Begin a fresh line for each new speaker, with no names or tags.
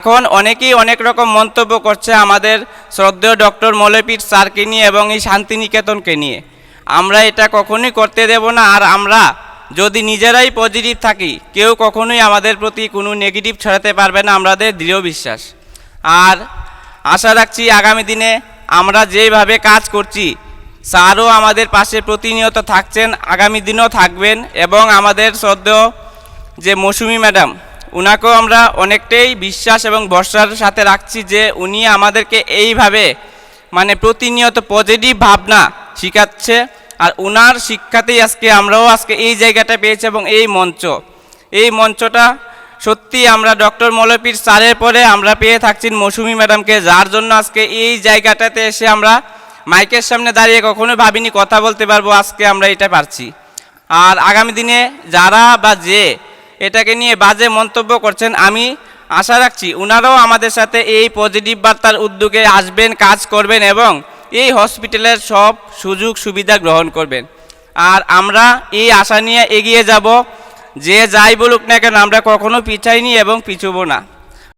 এখন অনেকেই অনেক রকম মন্তব্য করছে আমাদের শ্রদ্ধেয় ডক্টর মৌলভীর স্যারকে নিয়ে এবং এই শান্তিনিকেতনকে নিয়ে। আমরা এটা কখনোই করতে দেব না। আর আমরা যদি নিজেরাই পজিটিভ থাকি, কেউ কখনোই আমাদের প্রতি কোনো নেগেটিভ ছড়াতে পারবে না, আমাদের দৃঢ় বিশ্বাস। আর আশা রাখছি আগামী দিনে আমরা যেভাবে কাজ করছি, স্যারও আমাদের পাশে প্রতিনিয়ত থাকছেন, আগামী দিনেও থাকবেন। এবং আমাদের শ্রদ্ধেয় যে মৌসুমী ম্যাডাম, উনাকেও আমরা অনেকটাই বিশ্বাস এবং ভরসার সাথে রাখছি যে উনি আমাদেরকে এইভাবে প্রতিনিয়ত পজিটিভ ভাবনা শিখাচ্ছে। আর উনার শিক্ষাতেই আমরাও এই জায়গাটা পেয়েছি এবং এই মঞ্চটা সত্যি আমরা ডক্টর মৌলভীর স্যারের পরে আমরা পেয়ে থাকছি মৌসুমী ম্যাডামকে, যার জন্য এই জায়গাটাতে এসে আমরা মাইকের সামনে দাঁড়িয়ে কখনো ভাবিনি কথা বলতে পারবো, আমরা এটা পারছি। আর আগামী দিনে যারা বা যে এটাকে নিয়ে বাজে মন্তব্য করছেন, আমি আশা রাখছি ওনারাও আমাদের সাথে এই পজিটিভ বার্তার উদ্যোগে আসবেন, কাজ করবেন এবং এই হসপিটালের সব সুযোগ সুবিধা গ্রহণ করবেন। আর আমরা এই আশা নিয়ে এগিয়ে যাব, যে যাই বলুক না কেন আমরা কখনো পিছাইনি এবং পিছুবো না।